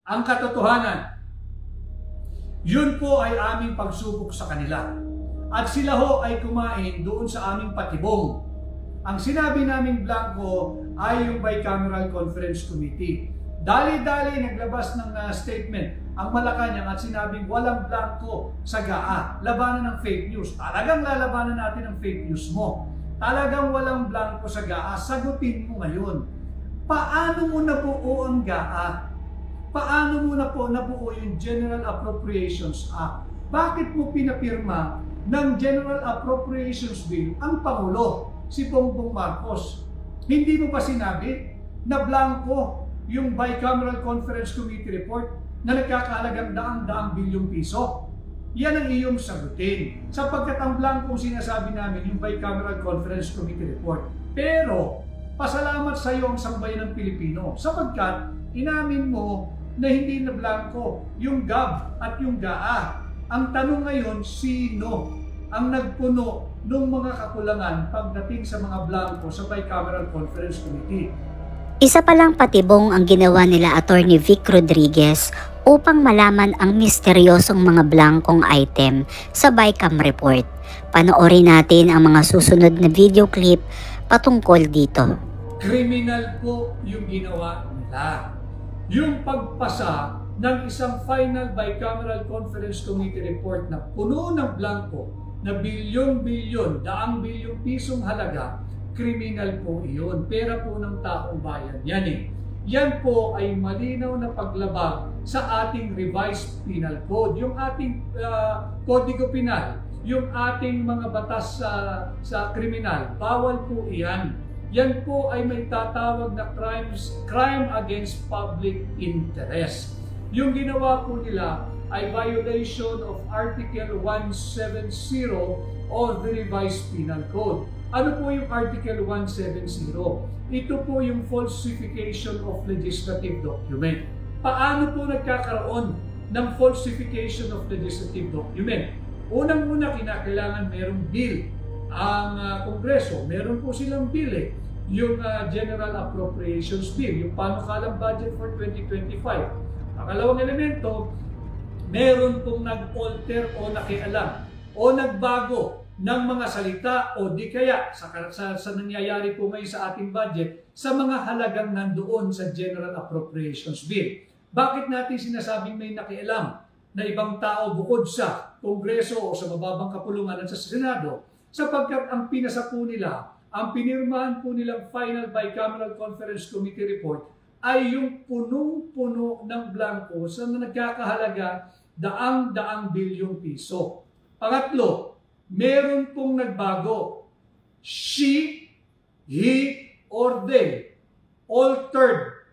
Ang katotohanan, yun po ay aming pagsubok sa kanila. At sila ho ay kumain doon sa aming patibong. Ang sinabi naming blanco ay yung Bicameral Conference Committee. Dali-dali naglabas ng statement ang Malacanang at sinabing walang blanco sa GAA. Labanan ng fake news. Talagang lalabanan natin ang fake news mo. Talagang walang blanco sa GAA. Sagutin mo ngayon. Paano mo nabuo ang GAA? Paano mo na po nabuo yung General Appropriations Act? Bakit mo pinapirma ng General Appropriations Bill ang Pangulo, si Bongbong Marcos? Hindi mo ba sinabi na blanco yung Bicameral Conference Committee report na nagkakahalagang daang-daang bilyong piso? Yan ang iyong sagutin. Sapagkat ang blankong sinasabi namin yung Bicameral Conference Committee report. Pero, pasalamat sa iyo ang sambayan ng Pilipino. Sapagkat, inamin mo na hindi na blanco yung GAB at yung GAA. Ang tanong ngayon, sino ang nagpuno ng mga kakulangan pagdating sa mga blanco sa Bicameral Conference Committee? Isa palang patibong ang ginawa nila Attorney Vic Rodriguez upang malaman ang misteryosong mga blankong item sa BICAM report. Panoorin natin ang mga susunod na video clip patungkol dito. Kriminal po yung ginawa nila. Yung pagpasa ng isang final Bicameral Conference Committee report na puno ng blanco na bilyong-bilyon, daang bilyong pisong halaga, kriminal po iyon. Pera po ng taong bayan. Yan eh. Yan po ay malinaw na paglabag sa ating revised penal code. Yung ating kodigo penal, yung ating mga batas sa kriminal, bawal po iyan. Yan po ay may tatawag na crime against public interest. Yung ginawa po nila ay violation of Article 170 of the Revised Penal Code. Ano po yung Article 170? Ito po yung falsification of legislative document. Paano po nagkakaroon ng falsification of legislative document? Unang-una, kinakailangan merong bill. Ang Kongreso, meron po silang bill eh. Yung General Appropriations Bill, yung panukalang budget for 2025. Pangalawang elemento, meron pong nag-alter o nakialam o nagbago ng mga salita o di kaya sa nangyayari po ngayon sa ating budget sa mga halagang nandoon sa General Appropriations Bill. Bakit natin sinasabing may nakialam na ibang tao bukod sa Kongreso o sa mababang kapulungan at sa Senado? Sapagkat ang pinasa po nila, ang pinirmahan po nilang final Bicameral Conference Committee report ay yung punong-puno ng blanco sa nagkakahalaga daang-daang bilyong piso. Pangatlo, meron pong nagbago. She, he, or they altered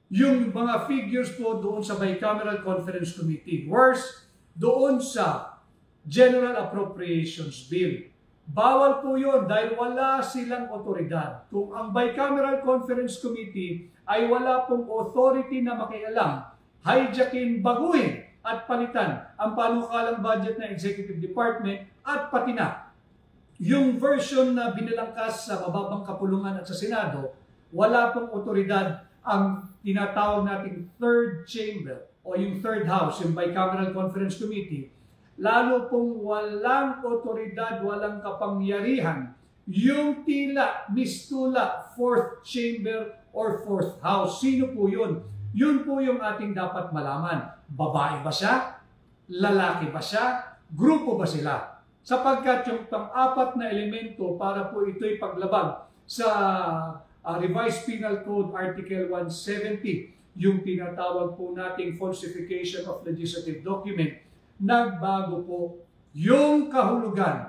yung mga figures po doon sa Bicameral Conference Committee. Worse, doon sa General Appropriations Bill. Bawal po yun dahil wala silang otoridad. Kung ang Bicameral Conference Committee ay wala pong authority na makialam, hijackin, baguhin at palitan ang panukalang budget ng Executive Department at pati na yung version na binalangkas sa mababang kapulungan at sa Senado, wala pong otoridad ang tinatawag nating third chamber o yung third house, yung Bicameral Conference Committee. Lalo pong walang otoridad, walang kapangyarihan, yung tila, mistula, fourth chamber or fourth house. Sino po yun? Yun po yung ating dapat malaman. Babae ba siya? Lalaki ba siya? Grupo ba sila? Sapagkat yung pang-apat na elemento para po ito'y paglabag sa Revised Penal Code Article 170, yung tinatawag po nating falsification of legislative document, nagbago po yung kahulugan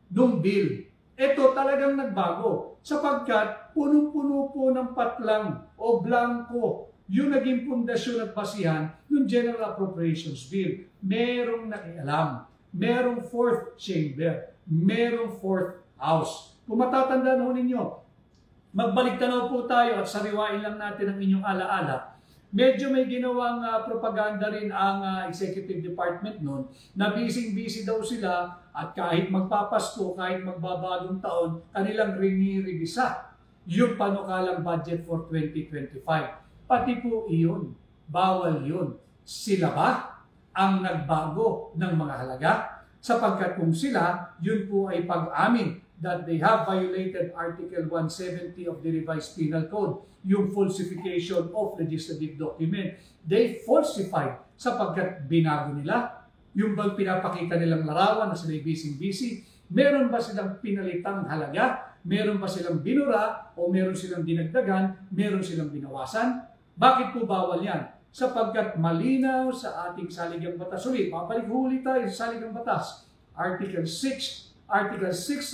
ng bill. Ito talagang nagbago sapagkat punong-puno po ng patlang o blanco yung naging pundasyon at basihan ng General Appropriations Bill. Merong nakialam, merong fourth chamber, merong fourth house. Kung matatandaan ho ninyo, magbalik tanaw po tayo at sariwain lang natin ang inyong alaala. Medyo may ginawang propaganda rin ang Executive Department noon na busy-busy daw sila at kahit magpapasko, kahit magbabagong taon, kanilang riniribisa yung panukalang budget for 2025. Pati po iyon. bawal yun. Sila ba ang nagbago ng mga halaga? Sapagkat kung sila, yun po ay pag-amin that they have violated Article 170 of the Revised Penal Code, yung falsification of legislative document. They falsified sapagkat binago nila. Yung bang pinapakita nilang larawan na sila'y busy-busy, meron ba silang pinalitang halaga? Meron ba silang binura? O meron silang dinagdagan? Meron silang binawasan? Bakit po bawal yan? Sapagkat malinaw sa ating saligang batas. Ulit, mabalik huli tayo sa saligang batas. Article 6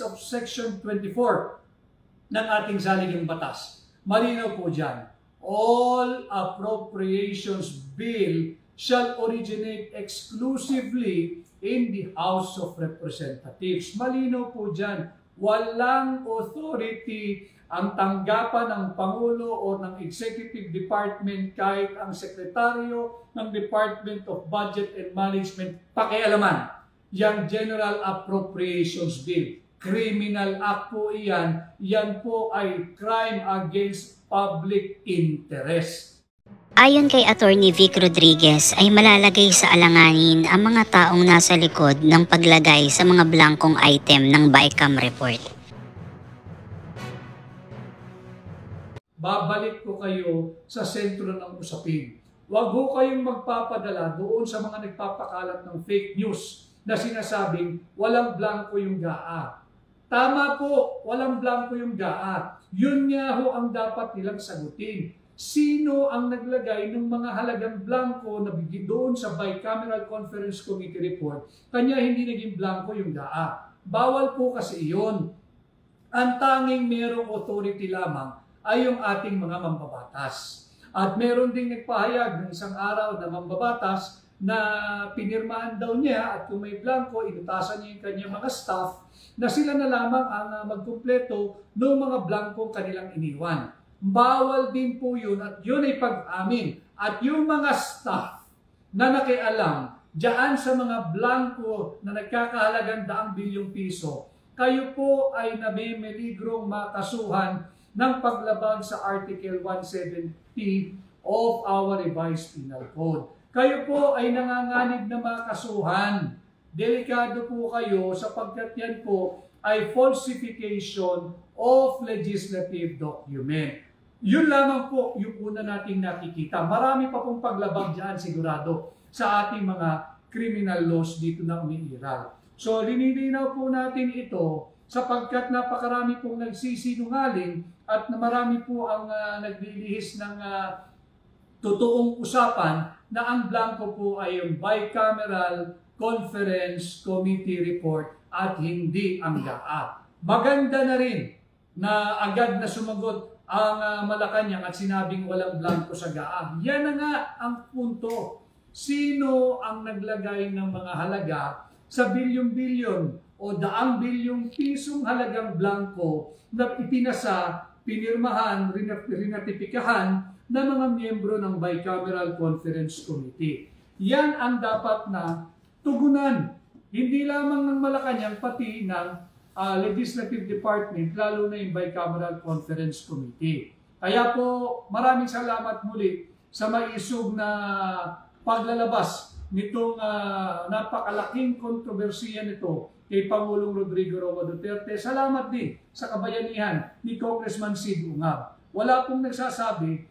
of Section 24 ng ating saligang batas. Malinaw po dyan. All appropriations bill shall originate exclusively in the House of Representatives. Malinaw po dyan. Walang authority ang tanggapan ng Pangulo o ng Executive Department kahit ang Sekretaryo ng Department of Budget and Management pakialaman. Yang General Appropriations Bill. Criminal act po iyan. Yan po ay crime against public interest. Ayon kay Attorney Vic Rodriguez ay malalagay sa alanganin ang mga taong nasa likod ng paglagay sa mga blankong item ng BICAM report. Babalik ko kayo sa sentro ng usapin. Huwag ho kayong magpapadala doon sa mga nagpapakalat ng fake news na sinasabing walang blanko yung GAA. Tama po, walang blanko yung GAA. Yun nga ho ang dapat nilang sagutin. Sino ang naglagay ng mga halagang blanko na doon sa Bicameral Conference Committee report, kanya hindi naging blanko yung GAA. Bawal po kasi iyon. Ang tanging merong authority lamang ay yung ating mga mambabatas. At meron ding nagpahayag ng isang araw na mambabatas na pinirmahan daw niya at kung may blanko, inutasan niya yung kanyang mga staff na sila na lamang ang magkumpleto ng mga blankong kanilang iniwan. Bawal din po yun at yun ay pag-amin. At yung mga staff na nakialam diyan sa mga blanko na nagkakahalagang daang bilyong piso, kayo po ay namimiligrong makasuhan ng paglabag sa Article 170 of our Revised Penal Code. Kayo po ay nanganganib na makasuhan. Delikado po kayo sapagkat yan po ay falsification of legislative document. Yun lamang po yung una nating nakikita. Marami pa pong paglabag dyan sigurado sa ating mga criminal laws dito na umiiral. So linilinaw po natin ito sapagkat napakarami pong nagsisinungaling at marami po ang naglilihis ng totoong usapan na ang blanco po ay yung Bicameral Conference Committee report at hindi ang GAA. Maganda na rin na agad na sumagot ang Malacanang at sinabing walang blanco sa GAA. Yan na nga ang punto. Sino ang naglagay ng mga halaga sa bilyon-bilyon o daang bilyong pisong halagang blanco na ipinasa, pinirmahan, rinatipikahan ng mga miyembro ng Bicameral Conference Committee. Yan ang dapat na tugunan. Hindi lamang ng Malacanang pati ng Legislative Department, lalo na yung Bicameral Conference Committee. Kaya po maraming salamat muli sa maisog na paglalabas nitong napakalaking kontrobersiya nito kay Pangulong Rodrigo Roa Duterte. Salamat din sa kabayanihan ni Congressman Sid Ungab. Wala pong nagsasabi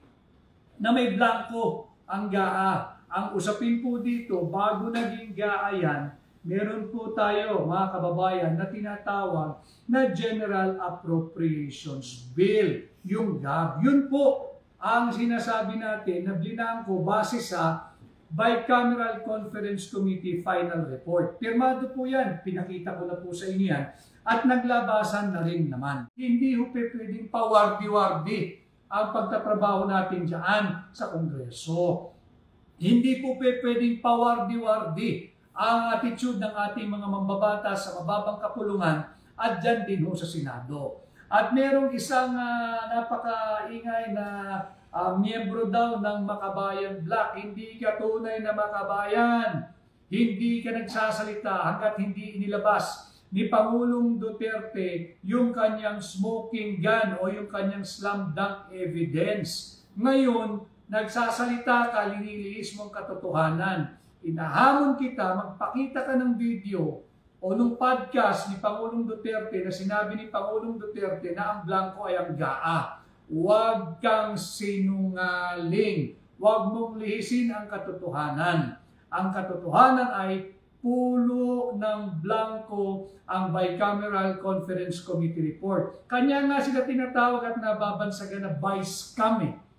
na may blanco ang GAA. Ang usapin po dito, bago naging GAA yan, meron po tayo mga kababayan na tinatawag na General Appropriations Bill, yung GAB. Yun po ang sinasabi natin na blinangko base sa Bicameral Conference Committee Final Report. Pirmado po yan, pinakita ko na po sa inyo yan, at naglabasan na rin naman. Hindi ho pwedeng pawardi-wardi ang pagtatrabaho natin dyan sa Kongreso. Hindi po pwedeng pawardi-wardi ang attitude ng ating mga mambabatas sa mababang kapulungan at dyan din ho sa Senado. At merong isang napakaingay na miyembro daw ng Makabayan Black. Hindi ka tunay na makabayan. Hindi ka nagsasalita hanggat hindi inilabas ni Pangulong Duterte yung kanyang smoking gun o yung kanyang slam dunk evidence. Ngayon, nagsasalita ka, liniliis mong katotohanan. Inahamon kita, magpakita ka ng video o nung podcast ni Pangulong Duterte na sinabi ni Pangulong Duterte na ang blanco ay ang GAA. Huwag kang sinungaling. Huwag mong lihisin ang katotohanan. Ang katotohanan ay pulo ng blanco ang Bicameral Conference Committee report. Kanya nga sila tinatawag at nababansagan na Vice-Cam.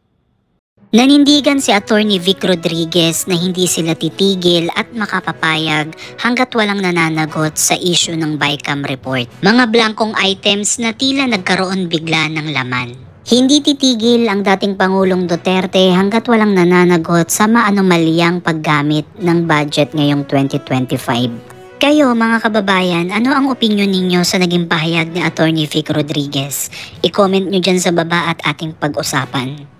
Nanindigan si Attorney Vic Rodriguez na hindi sila titigil at makapapayag hanggat walang nananagot sa issue ng BICAM report. Mga blankong items na tila nagkaroon bigla ng laman. Hindi titigil ang dating Pangulong Duterte hanggat walang nananagot sa maanomalyang paggamit ng budget ngayong 2025. Kayo mga kababayan, ano ang opinyon ninyo sa naging pahayag ni Attorney Vic Rodriguez? I-comment nyo dyan sa baba at ating pag-usapan.